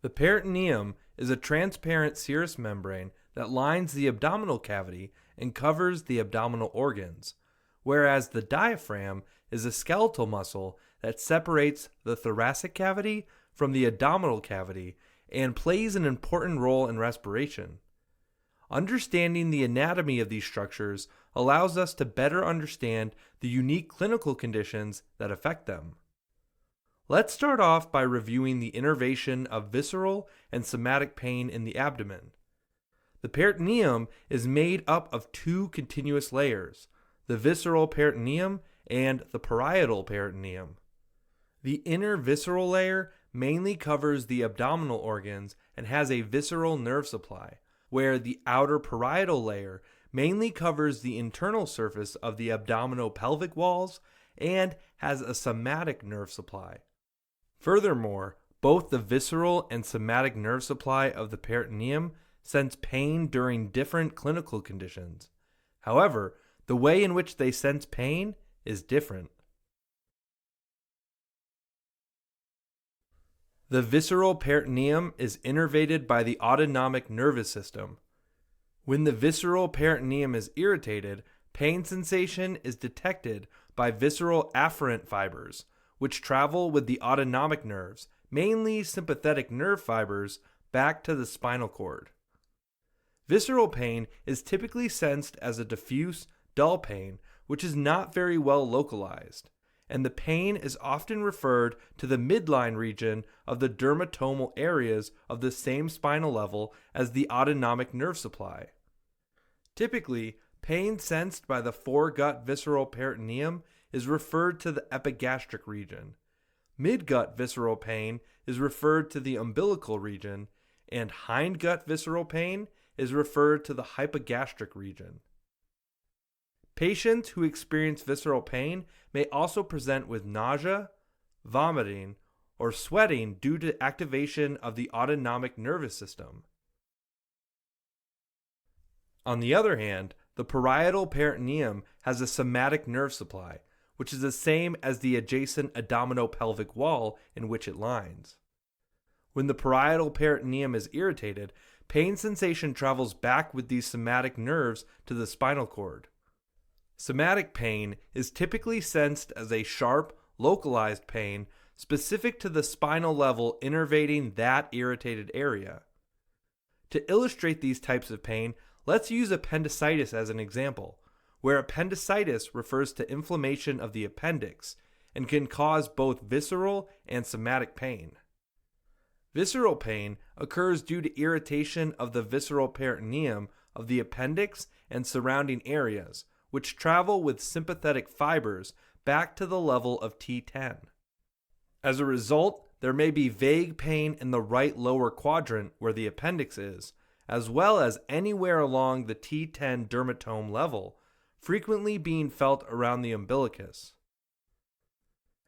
The peritoneum is a transparent serous membrane that lines the abdominal cavity and covers the abdominal organs, whereas the diaphragm is a skeletal muscle that separates the thoracic cavity from the abdominal cavity and plays an important role in respiration. Understanding the anatomy of these structures allows us to better understand the unique clinical conditions that affect them. Let's start off by reviewing the innervation of visceral and somatic pain in the abdomen. The peritoneum is made up of two continuous layers, the visceral peritoneum and the parietal peritoneum. The inner visceral layer mainly covers the abdominal organs and has a visceral nerve supply, where the outer parietal layer mainly covers the internal surface of the abdominopelvic walls and has a somatic nerve supply. Furthermore, both the visceral and somatic nerve supply of the peritoneum sense pain during different clinical conditions. However, the way in which they sense pain is different. The visceral peritoneum is innervated by the autonomic nervous system. When the visceral peritoneum is irritated, pain sensation is detected by visceral afferent fibers, which travel with the autonomic nerves, mainly sympathetic nerve fibers, back to the spinal cord. Visceral pain is typically sensed as a diffuse, dull pain, which is not very well localized, and the pain is often referred to the midline region of the dermatomal areas of the same spinal level as the autonomic nerve supply. Typically, pain sensed by the foregut visceral peritoneum is referred to the epigastric region. Midgut visceral pain is referred to the umbilical region, and hindgut visceral pain is referred to the hypogastric region. Patients who experience visceral pain may also present with nausea, vomiting, or sweating due to activation of the autonomic nervous system. On the other hand, the parietal peritoneum has a somatic nerve supply, which is the same as the adjacent abdominopelvic wall in which it lines. When the parietal peritoneum is irritated, pain sensation travels back with these somatic nerves to the spinal cord. Somatic pain is typically sensed as a sharp, localized pain specific to the spinal level innervating that irritated area. To illustrate these types of pain, let's use appendicitis as an example, where appendicitis refers to inflammation of the appendix and can cause both visceral and somatic pain. Visceral pain occurs due to irritation of the visceral peritoneum of the appendix and surrounding areas, which travel with sympathetic fibers back to the level of T10. As a result, there may be vague pain in the right lower quadrant where the appendix is, as well as anywhere along the T10 dermatome level, frequently being felt around the umbilicus.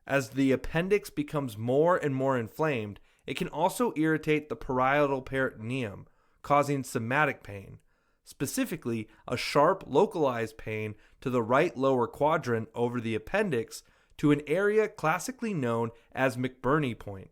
As the appendix becomes more and more inflamed, it can also irritate the parietal peritoneum, causing somatic pain, specifically a sharp localized pain to the right lower quadrant over the appendix to an area classically known as McBurney point.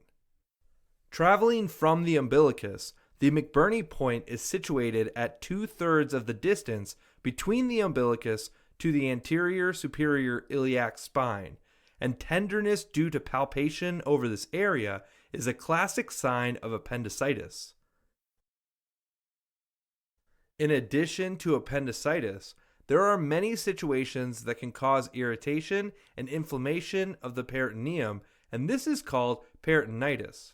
Traveling from the umbilicus, the McBurney point is situated at 2/3 of the distance between the umbilicus to the anterior superior iliac spine, and tenderness due to palpation over this area is a classic sign of appendicitis. In addition to appendicitis, there are many situations that can cause irritation and inflammation of the peritoneum, and this is called peritonitis.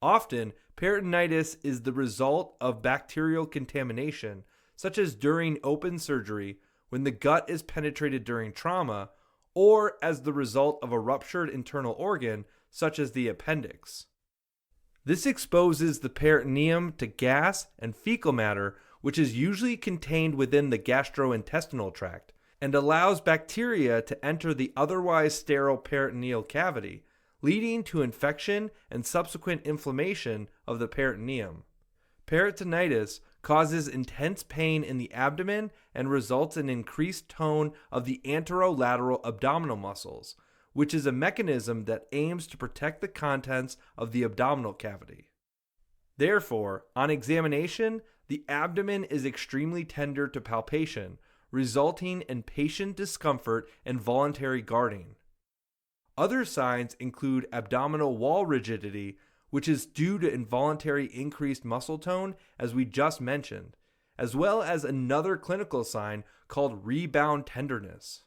Often, peritonitis is the result of bacterial contamination, such as during open surgery, when the gut is penetrated during trauma, or as the result of a ruptured internal organ, such as the appendix. This exposes the peritoneum to gas and fecal matter, which is usually contained within the gastrointestinal tract, and allows bacteria to enter the otherwise sterile peritoneal cavity, leading to infection and subsequent inflammation of the peritoneum. Peritonitis causes intense pain in the abdomen and results in increased tone of the anterolateral abdominal muscles, which is a mechanism that aims to protect the contents of the abdominal cavity. Therefore, on examination, the abdomen is extremely tender to palpation, resulting in patient discomfort and voluntary guarding. Other signs include abdominal wall rigidity, which is due to involuntary increased muscle tone, as we just mentioned, as well as another clinical sign called rebound tenderness.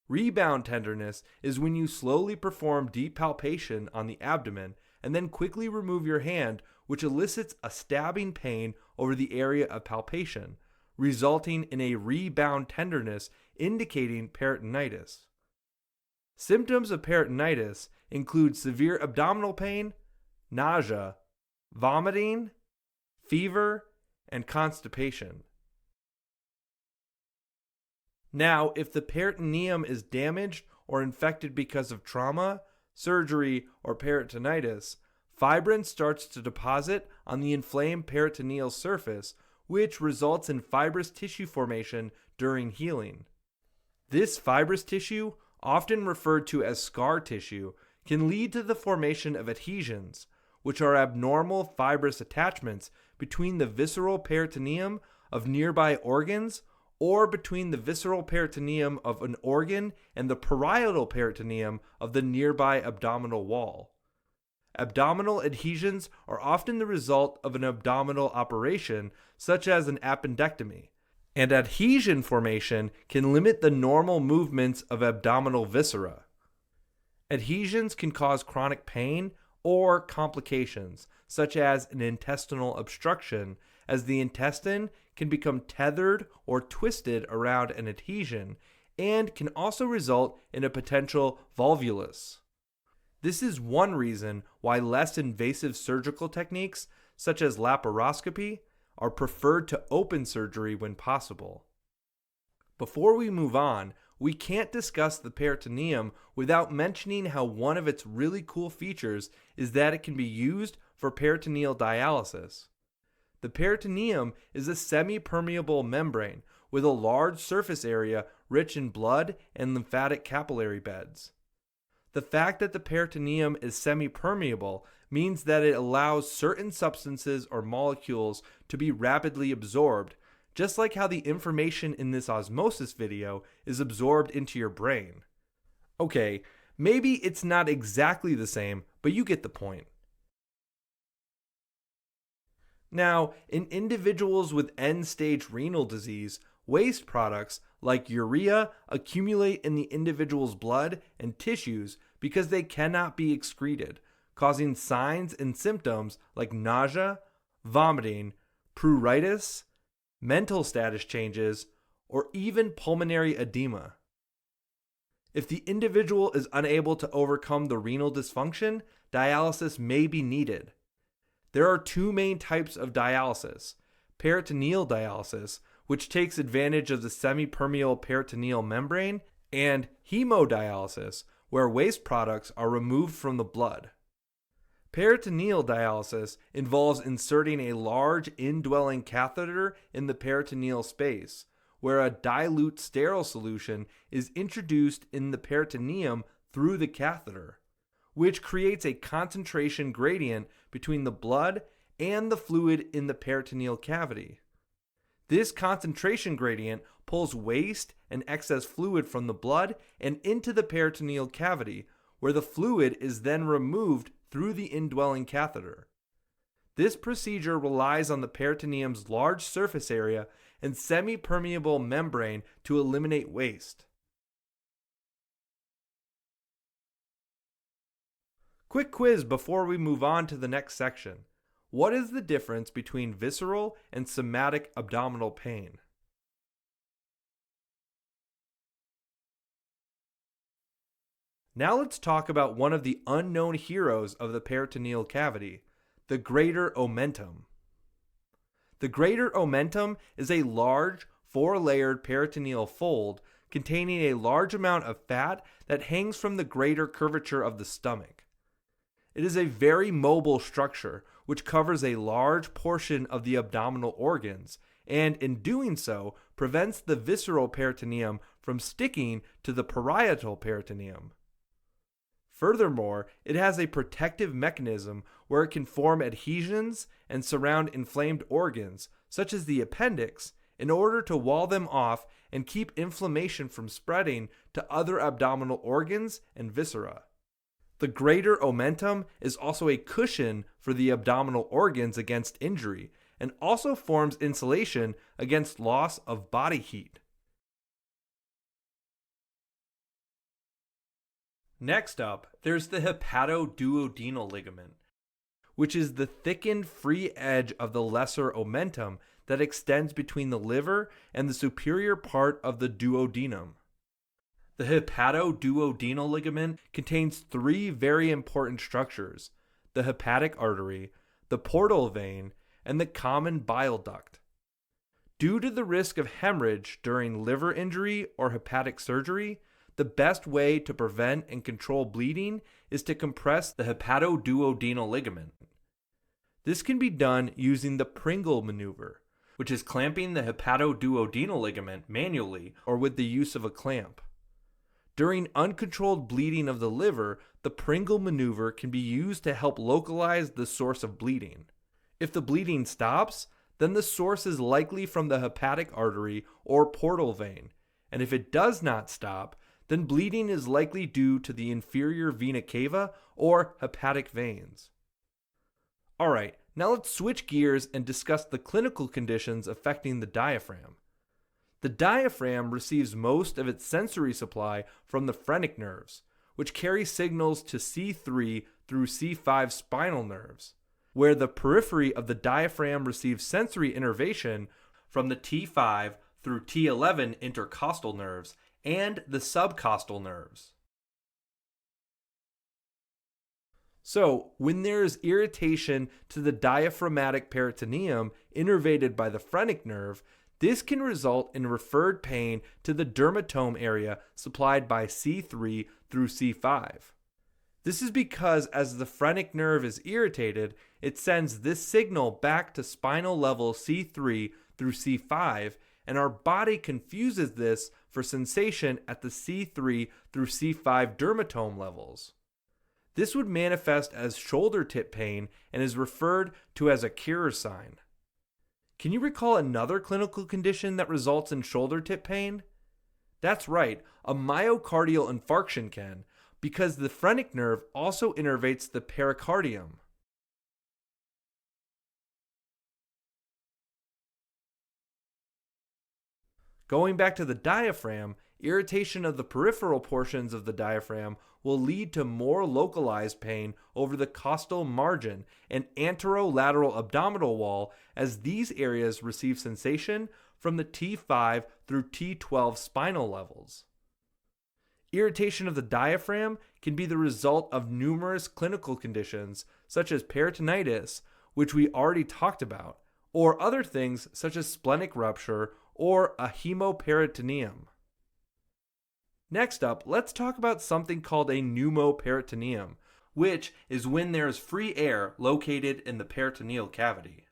Rebound tenderness is when you slowly perform deep palpation on the abdomen and then quickly remove your hand, which elicits a stabbing pain over the area of palpation, resulting in a rebound tenderness indicating peritonitis. Symptoms of peritonitis include severe abdominal pain, nausea, vomiting, fever, and constipation. Now, if the peritoneum is damaged or infected because of trauma, surgery, or peritonitis, fibrin starts to deposit on the inflamed peritoneal surface, which results in fibrous tissue formation during healing. This fibrous tissue, often referred to as scar tissue, can lead to the formation of adhesions, which are abnormal fibrous attachments between the visceral peritoneum of nearby organs or between the visceral peritoneum of an organ and the parietal peritoneum of the nearby abdominal wall. Abdominal adhesions are often the result of an abdominal operation, such as an appendectomy, and adhesion formation can limit the normal movements of abdominal viscera. Adhesions can cause chronic pain or complications, such as an intestinal obstruction, as the intestine can become tethered or twisted around an adhesion and can also result in a potential volvulus. This is one reason why less invasive surgical techniques, such as laparoscopy, are preferred to open surgery when possible. Before we move on, we can't discuss the peritoneum without mentioning how one of its really cool features is that it can be used for peritoneal dialysis. The peritoneum is a semi-permeable membrane with a large surface area rich in blood and lymphatic capillary beds. The fact that the peritoneum is semi-permeable means that it allows certain substances or molecules to be rapidly absorbed, just like how the information in this osmosis video is absorbed into your brain. Okay, maybe it's not exactly the same, but you get the point. Now, in individuals with end-stage renal disease, waste products like urea accumulate in the individual's blood and tissues because they cannot be excreted, causing signs and symptoms like nausea, vomiting, pruritus, mental status changes, or even pulmonary edema. If the individual is unable to overcome the renal dysfunction, dialysis may be needed. There are two main types of dialysis: peritoneal dialysis, which takes advantage of the semi-permeable peritoneal membrane, and hemodialysis, where waste products are removed from the blood. Peritoneal dialysis involves inserting a large indwelling catheter in the peritoneal space, where a dilute sterile solution is introduced in the peritoneum through the catheter, which creates a concentration gradient between the blood and the fluid in the peritoneal cavity. This concentration gradient pulls waste and excess fluid from the blood and into the peritoneal cavity, where the fluid is then removed through the indwelling catheter. This procedure relies on the peritoneum's large surface area and semi-permeable membrane to eliminate waste. Quick quiz before we move on to the next section. What is the difference between visceral and somatic abdominal pain? Now let's talk about one of the unknown heroes of the peritoneal cavity, the greater omentum. The greater omentum is a large, four-layered peritoneal fold containing a large amount of fat that hangs from the greater curvature of the stomach. It is a very mobile structure which covers a large portion of the abdominal organs and, in doing so, prevents the visceral peritoneum from sticking to the parietal peritoneum. Furthermore, it has a protective mechanism where it can form adhesions and surround inflamed organs, such as the appendix, in order to wall them off and keep inflammation from spreading to other abdominal organs and viscera. The greater omentum is also a cushion for the abdominal organs against injury and also forms insulation against loss of body heat. Next up, there's the hepatoduodenal ligament, which is the thickened free edge of the lesser omentum that extends between the liver and the superior part of the duodenum. The hepatoduodenal ligament contains three very important structures: the hepatic artery, the portal vein, and the common bile duct. Due to the risk of hemorrhage during liver injury or hepatic surgery, the best way to prevent and control bleeding is to compress the hepatoduodenal ligament. This can be done using the Pringle maneuver, which is clamping the hepatoduodenal ligament manually or with the use of a clamp. During uncontrolled bleeding of the liver, the Pringle maneuver can be used to help localize the source of bleeding. If the bleeding stops, then the source is likely from the hepatic artery or portal vein, and if it does not stop, then bleeding is likely due to the inferior vena cava or hepatic veins. Alright, now let's switch gears and discuss the clinical conditions affecting the diaphragm. The diaphragm receives most of its sensory supply from the phrenic nerves, which carry signals to C3 through C5 spinal nerves, where the periphery of the diaphragm receives sensory innervation from the T5 through T11 intercostal nerves and the subcostal nerves. So, when there is irritation to the diaphragmatic peritoneum innervated by the phrenic nerve, this can result in referred pain to the dermatome area supplied by C3 through C5. This is because as the phrenic nerve is irritated, it sends this signal back to spinal level C3 through C5, and our body confuses this for sensation at the C3 through C5 dermatome levels. This would manifest as shoulder tip pain and is referred to as a Kier's sign. Can you recall another clinical condition that results in shoulder tip pain? That's right, a myocardial infarction can, because the phrenic nerve also innervates the pericardium. Going back to the diaphragm, irritation of the peripheral portions of the diaphragm will lead to more localized pain over the costal margin and anterolateral abdominal wall, as these areas receive sensation from the T5 through T12 spinal levels. Irritation of the diaphragm can be the result of numerous clinical conditions such as peritonitis, which we already talked about, or other things such as splenic rupture or a hemoperitoneum. Next up, let's talk about something called a pneumoperitoneum, which is when there is free air located in the peritoneal cavity.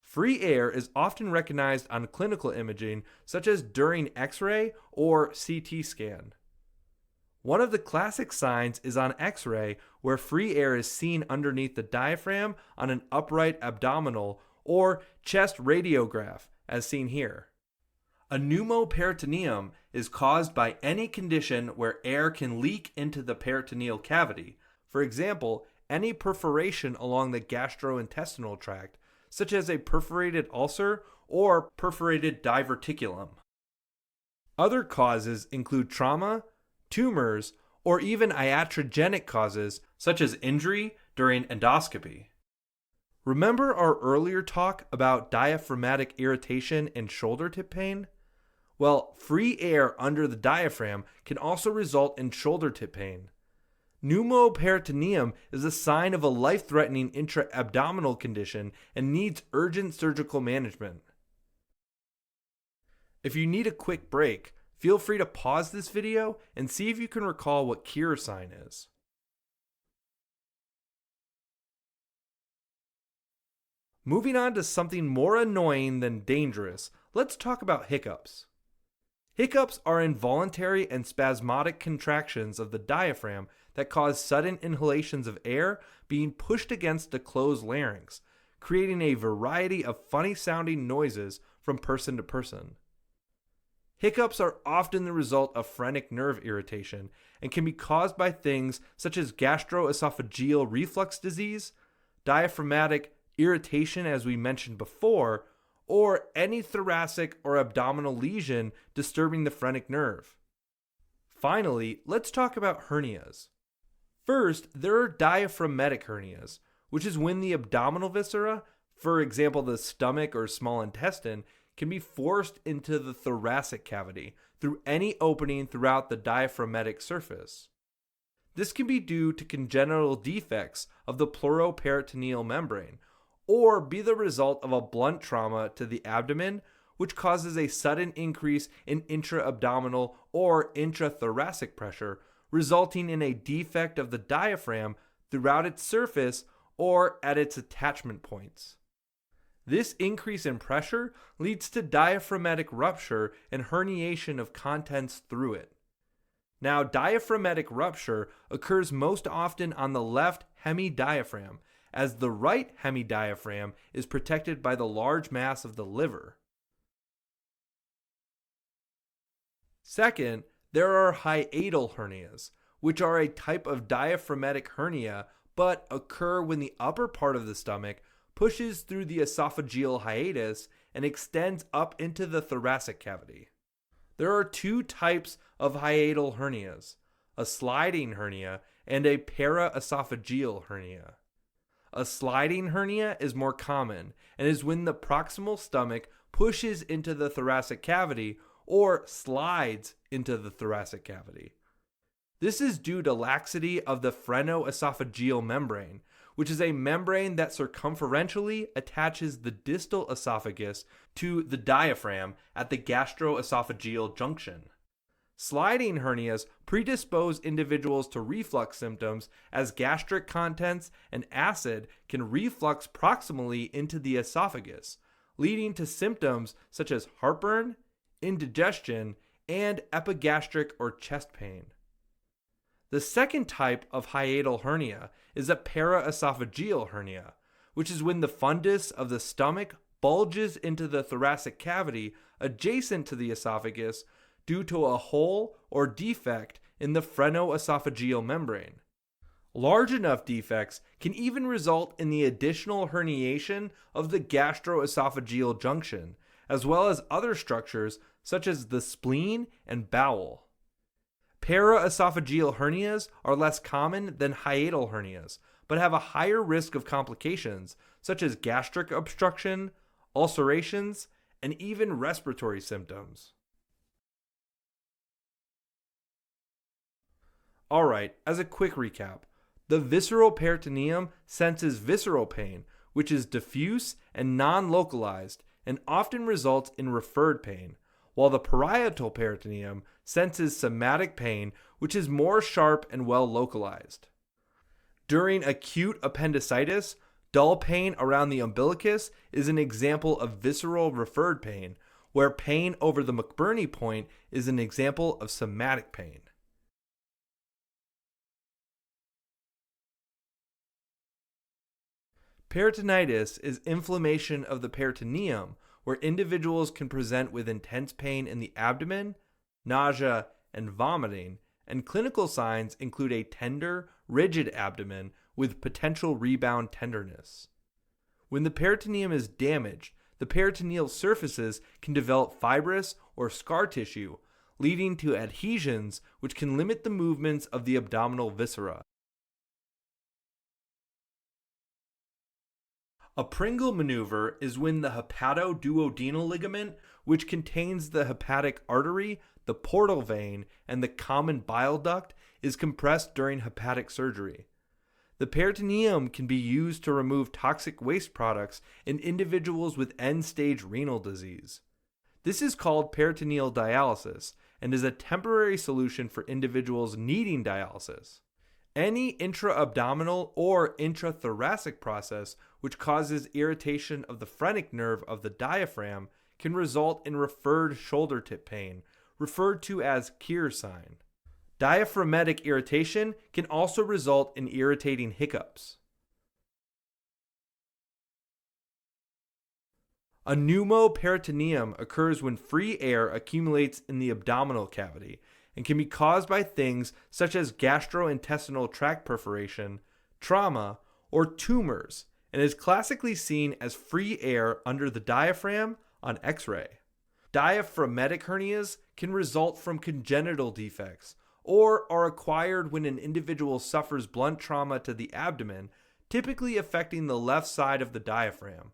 Free air is often recognized on clinical imaging, such as during X-ray or CT scan. One of the classic signs is on X-ray, where free air is seen underneath the diaphragm on an upright abdominal or chest radiograph, as seen here. A pneumoperitoneum is caused by any condition where air can leak into the peritoneal cavity. For example, any perforation along the gastrointestinal tract, such as a perforated ulcer or perforated diverticulum. Other causes include trauma, tumors, or even iatrogenic causes such as injury during endoscopy. Remember our earlier talk about diaphragmatic irritation and shoulder tip pain? Well, free air under the diaphragm can also result in shoulder tip pain. Pneumoperitoneum is a sign of a life-threatening intra-abdominal condition and needs urgent surgical management. If you need a quick break, feel free to pause this video and see if you can recall what Kier's sign is. Moving on to something more annoying than dangerous, let's talk about hiccups. Hiccups are involuntary and spasmodic contractions of the diaphragm that cause sudden inhalations of air being pushed against the closed larynx, creating a variety of funny sounding noises from person to person. Hiccups are often the result of phrenic nerve irritation and can be caused by things such as gastroesophageal reflux disease, diaphragmatic irritation, as we mentioned before, or any thoracic or abdominal lesion disturbing the phrenic nerve. Finally, let's talk about hernias. First, there are diaphragmatic hernias, which is when the abdominal viscera, for example the stomach or small intestine, can be forced into the thoracic cavity through any opening throughout the diaphragmatic surface. This can be due to congenital defects of the pleuroperitoneal membrane, or be the result of a blunt trauma to the abdomen, which causes a sudden increase in intra-abdominal or intrathoracic pressure, resulting in a defect of the diaphragm throughout its surface or at its attachment points. This increase in pressure leads to diaphragmatic rupture and herniation of contents through it. Now, diaphragmatic rupture occurs most often on the left hemidiaphragm, as the right hemidiaphragm is protected by the large mass of the liver. Second, there are hiatal hernias, which are a type of diaphragmatic hernia but occur when the upper part of the stomach pushes through the esophageal hiatus and extends up into the thoracic cavity. There are two types of hiatal hernias, a sliding hernia and a paraesophageal hernia. A sliding hernia is more common and is when the proximal stomach pushes into the thoracic cavity or slides into the thoracic cavity. This is due to laxity of the phrenoesophageal membrane, which is a membrane that circumferentially attaches the distal esophagus to the diaphragm at the gastroesophageal junction. Sliding hernias predispose individuals to reflux symptoms as gastric contents and acid can reflux proximally into the esophagus, leading to symptoms such as heartburn, indigestion, and epigastric or chest pain. The second type of hiatal hernia is a paraesophageal hernia, which is when the fundus of the stomach bulges into the thoracic cavity adjacent to the esophagus due to a hole or defect in the phrenoesophageal membrane. Large enough defects can even result in the additional herniation of the gastroesophageal junction, as well as other structures such as the spleen and bowel. Paraesophageal hernias are less common than hiatal hernias, but have a higher risk of complications such as gastric obstruction, ulcerations, and even respiratory symptoms. Alright, as a quick recap, the visceral peritoneum senses visceral pain, which is diffuse and non-localized and often results in referred pain, while the parietal peritoneum senses somatic pain, which is more sharp and well localized. During acute appendicitis, dull pain around the umbilicus is an example of visceral referred pain, where pain over the McBurney point is an example of somatic pain. Peritonitis is inflammation of the peritoneum, where individuals can present with intense pain in the abdomen, nausea, and vomiting, and clinical signs include a tender, rigid abdomen with potential rebound tenderness. When the peritoneum is damaged, the peritoneal surfaces can develop fibrous or scar tissue, leading to adhesions which can limit the movements of the abdominal viscera. A Pringle maneuver is when the hepatoduodenal ligament, which contains the hepatic artery, the portal vein, and the common bile duct, is compressed during hepatic surgery. The peritoneum can be used to remove toxic waste products in individuals with end-stage renal disease. This is called peritoneal dialysis and is a temporary solution for individuals needing dialysis. Any intra-abdominal or intrathoracic process which causes irritation of the phrenic nerve of the diaphragm can result in referred shoulder tip pain, referred to as Keir sign. Diaphragmatic irritation can also result in irritating hiccups. A pneumoperitoneum occurs when free air accumulates in the abdominal cavity and can be caused by things such as gastrointestinal tract perforation, trauma, or tumors, and is classically seen as free air under the diaphragm on X-ray. Diaphragmatic hernias can result from congenital defects or are acquired when an individual suffers blunt trauma to the abdomen, typically affecting the left side of the diaphragm.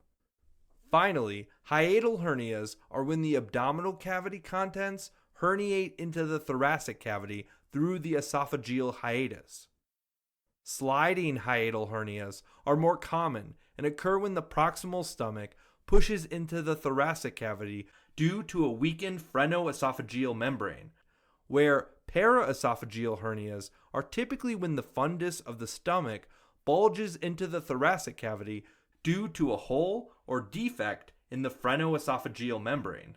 Finally, hiatal hernias are when the abdominal cavity contents herniate into the thoracic cavity through the esophageal hiatus. Sliding hiatal hernias are more common and occur when the proximal stomach pushes into the thoracic cavity due to a weakened phrenoesophageal membrane, where paraesophageal hernias are typically when the fundus of the stomach bulges into the thoracic cavity due to a hole or defect in the phrenoesophageal membrane.